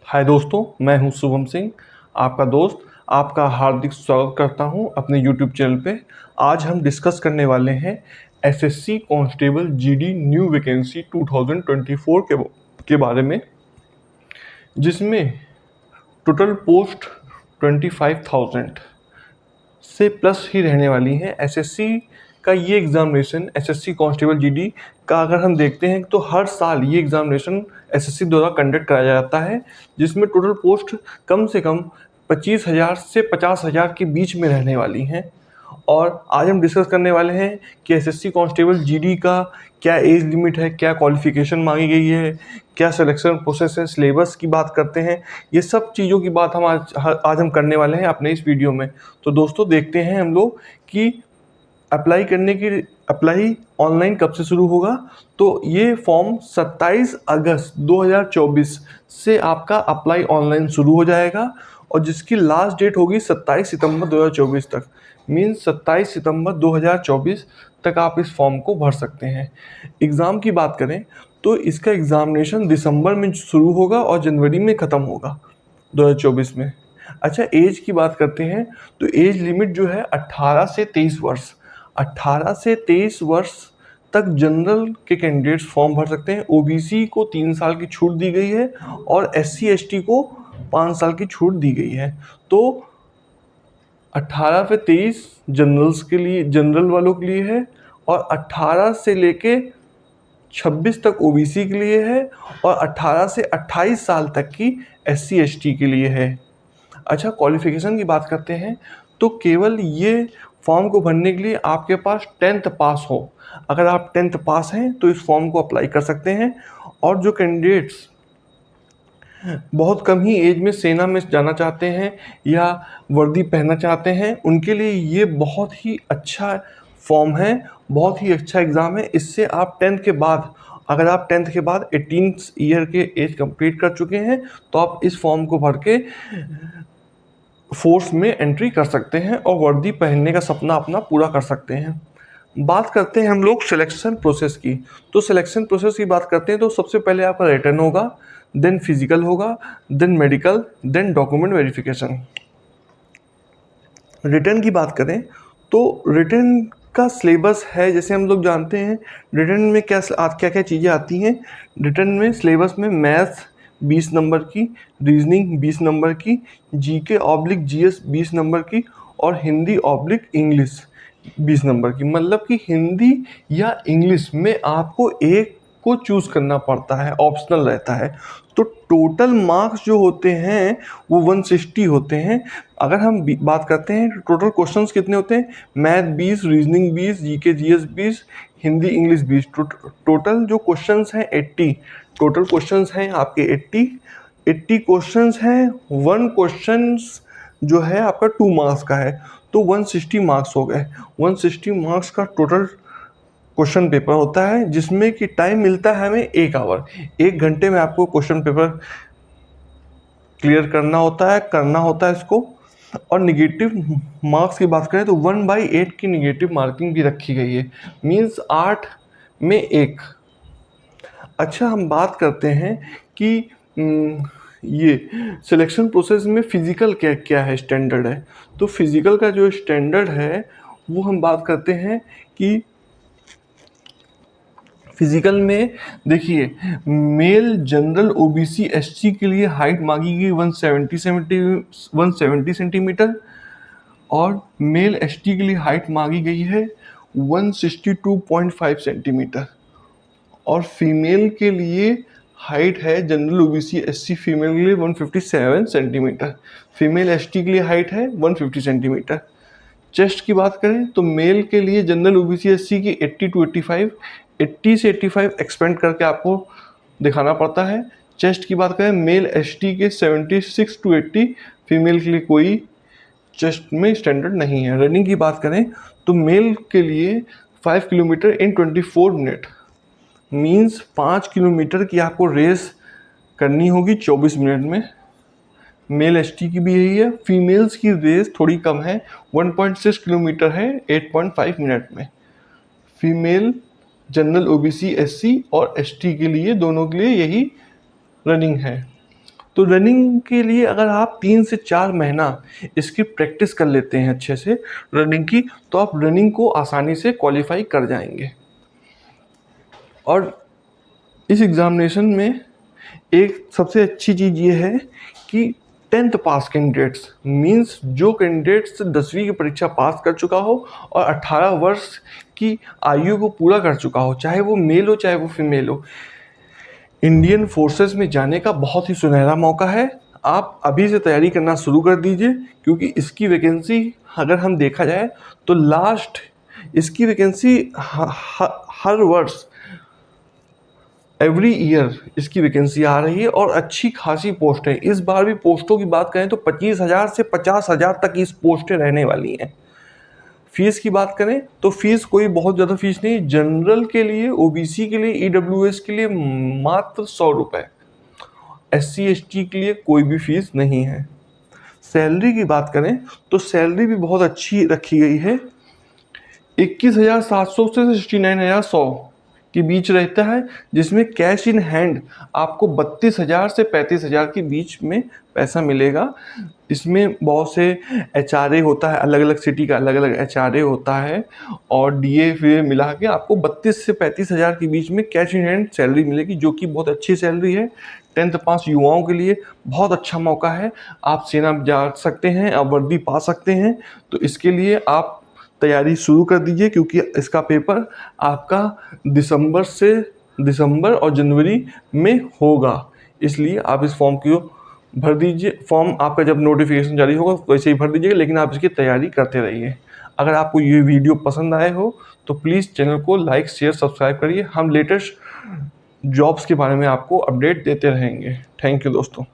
हाय दोस्तों, मैं हूं शुभम सिंह, आपका दोस्त। आपका हार्दिक स्वागत करता हूं अपने यूट्यूब चैनल पे। आज हम डिस्कस करने वाले हैं SSC constable GD new vacancy 2024 के बारे में, जिसमें टोटल पोस्ट 25,000 से प्लस ही रहने वाली हैं। एसएससी का ये एग्ज़ामिनेशन, एसएससी कांस्टेबल जीडी का अगर हम देखते हैं तो हर साल ये एग्ज़ामिनेशन एसएससी द्वारा कंडक्ट कराया जाता है, जिसमें टोटल पोस्ट कम से कम 25,000 से 50,000 के बीच में रहने वाली हैं। और आज हम डिस्कस करने वाले हैं कि एसएससी कांस्टेबल जीडी का क्या एज लिमिट है, क्या क्वालिफिकेशन मांगी गई है, क्या सिलेक्शन प्रोसेस है, सिलेबस की बात करते हैं। ये सब चीज़ों की बात हम आज हम करने वाले हैं अपने इस वीडियो में। तो दोस्तों, देखते हैं हम लोग कि अप्लाई ऑनलाइन कब से शुरू होगा। तो ये फॉर्म 27 अगस्त 2024 से आपका अप्लाई ऑनलाइन शुरू हो जाएगा और जिसकी लास्ट डेट होगी 27 सितंबर 2024 तक। मीन्स 27 सितंबर 2024 तक आप इस फॉर्म को भर सकते हैं। एग्ज़ाम की बात करें तो इसका एग्ज़ामिनेशन दिसंबर में शुरू होगा और जनवरी में ख़त्म होगा 2024 में। अच्छा, एज की बात करते हैं तो एज लिमिट जो है 18 से 23 वर्ष। 18 से 23 वर्ष तक जनरल के कैंडिडेट्स फॉर्म भर सकते हैं। ओबीसी को 3 साल की छूट दी गई है और एससी एसटी को 5 साल की छूट दी गई है। तो 18 से 23 जनरल्स के लिए, जनरल वालों के लिए है, और 18 से लेके 26 तक ओबीसी के लिए है, और 18 से 28 साल तक की एससी एसटी के लिए है। अच्छा, क्वालिफिकेशन की बात करते हैं तो केवल ये फॉर्म को भरने के लिए आपके पास 10th पास हो। अगर आप 10th पास हैं तो इस फॉर्म को अप्लाई कर सकते हैं। और जो कैंडिडेट्स बहुत कम ही एज में सेना में जाना चाहते हैं या वर्दी पहनना चाहते हैं, उनके लिए ये बहुत ही अच्छा फॉर्म है, बहुत ही अच्छा एग्ज़ाम है। इससे आप 10th के बाद, अगर आप 10th के बाद 18 ईयर के एज कंप्लीट कर चुके हैं तो आप इस फॉर्म को भर के फोर्स में एंट्री कर सकते हैं और वर्दी पहनने का सपना अपना पूरा कर सकते हैं। बात करते हैं हम लोग सिलेक्शन प्रोसेस की। तो सिलेक्शन प्रोसेस की बात करते हैं तो सबसे पहले आपका रिटन होगा, देन फिजिकल होगा, then medical, then document verification. Written की बात करें तो रिटन का सिलेबस है, जैसे हम लोग जानते हैं रिटन में क्या क्या चीज़ें आती हैं। रिटन में सिलेबस में मैथ्स 20 नंबर की, रीजनिंग 20 नंबर की, जीके ऑब्लिक जीएस 20 नंबर की, और हिंदी ऑब्लिक इंग्लिश 20 नंबर की। मतलब कि हिंदी या इंग्लिश में आपको एक को चूज़ करना पड़ता है, ऑप्शनल रहता है। तो टोटल मार्क्स जो होते हैं वो 160 होते हैं। अगर हम बात करते हैं टोटल क्वेश्चंस कितने होते हैं, math 20, reasoning 20, GK GS 20, Hindi English 20। Total जो क्वेश्चंस हैं 80। टोटल क्वेश्चंस हैं आपके 80 क्वेश्चंस हैं। 1 क्वेश्चंस जो है आपका 2 मार्क्स का है, तो 160 मार्क्स हो गए। 160 मार्क्स का टोटल क्वेश्चन पेपर होता है, जिसमें कि टाइम मिलता है हमें 1 आवर। 1 घंटे में आपको क्वेश्चन पेपर क्लियर करना होता है इसको। और निगेटिव मार्क्स की बात करें तो 1/8 की निगेटिव मार्किंग भी रखी गई है, मीन्स 8 में 1। अच्छा, हम बात करते हैं कि ये सिलेक्शन प्रोसेस में फ़िज़िकल क्या क्या है, स्टैंडर्ड है। तो फिज़िकल का जो स्टैंडर्ड है वो हम बात करते हैं कि फिजिकल में देखिए, मेल जनरल ओबीसी एससी के लिए हाइट मांगी गई 170 सेंटीमीटर, और मेल एसटी के लिए हाइट मांगी गई है 162.5 सेंटीमीटर, और फीमेल के लिए हाइट है जनरल ओबीसी एससी फीमेल के लिए 157 सेंटीमीटर, फीमेल एसटी के लिए हाइट है 150 सेंटीमीटर। चेस्ट की बात करें तो मेल के लिए जनरल ओबीसी एससी की 80 to 85, 80 से 85 एक्सपेंड करके आपको दिखाना पड़ता है। चेस्ट की बात करें मेल एसटी के 76 to 80, फीमेल के लिए कोई चेस्ट में स्टैंडर्ड नहीं है। रनिंग की बात करें तो मेल के लिए 5 किलोमीटर इन 24 मिनट, मीन्स 5 किलोमीटर की आपको रेस करनी होगी 24 मिनट में। मेल एसटी की भी यही है। फीमेल्स की रेस थोड़ी कम है, 1.6 किलोमीटर है 8.5 मिनट में। फीमेल जनरल ओबीसी एससी और एसटी के लिए, दोनों के लिए यही रनिंग है। तो रनिंग के लिए अगर आप 3 से 4 महीना इसकी प्रैक्टिस कर लेते हैं अच्छे से रनिंग की, तो आप रनिंग को आसानी से क्वालिफाई कर जाएंगे। और इस एग्ज़ामिनेशन में एक सबसे अच्छी चीज़ ये है कि 10th पास कैंडिडेट्स मींस जो कैंडिडेट्स 10वीं की परीक्षा पास कर चुका हो और 18 वर्ष की आयु को पूरा कर चुका हो, चाहे वो मेल हो चाहे वो फीमेल हो, इंडियन फोर्सेस में जाने का बहुत ही सुनहरा मौका है। आप अभी से तैयारी करना शुरू कर दीजिए, क्योंकि इसकी वैकेंसी अगर हम देखा जाए तो लास्ट इसकी वैकेंसी हर वर्ष एवरी ईयर इसकी वैकेंसी आ रही है और अच्छी खासी पोस्ट है। इस बार भी पोस्टों की बात करें तो 25,000 से 50,000 तक इस पोस्टें रहने वाली हैं। फीस की बात करें तो फीस कोई बहुत ज़्यादा फीस नहीं, जनरल के लिए, ओबीसी के लिए, ईडब्ल्यूएस के लिए मात्र 100 रुपये, SC ST के लिए कोई भी फीस नहीं है। सैलरी की बात करें तो सैलरी भी बहुत अच्छी रखी गई है, 21,700 से 69,100 के बीच रहता है, जिसमें कैश इन हैंड आपको 32,000 से 35,000 के बीच में पैसा मिलेगा। इसमें बहुत से HRA होता है, अलग अलग सिटी का अलग अलग HRA होता है, और DA फिर मिला के आपको 32 से 35,000 के बीच में कैश इन हैंड सैलरी मिलेगी, जो कि बहुत अच्छी सैलरी है। 10th पास युवाओं के लिए बहुत अच्छा मौका है, आप सेना में जा सकते हैं, आप वर्दी पा सकते हैं। तो इसके लिए आप तैयारी शुरू कर दीजिए, क्योंकि इसका पेपर आपका दिसंबर और जनवरी में होगा। इसलिए आप इस फॉर्म को भर दीजिए। फॉर्म आपका जब नोटिफिकेशन जारी होगा वैसे ही भर दीजिएगा, लेकिन आप इसकी तैयारी करते रहिए। अगर आपको ये वीडियो पसंद आए हो तो प्लीज़ चैनल को लाइक शेयर सब्सक्राइब करिए। हम लेटेस्ट जॉब्स के बारे में आपको अपडेट देते रहेंगे। थैंक यू दोस्तों।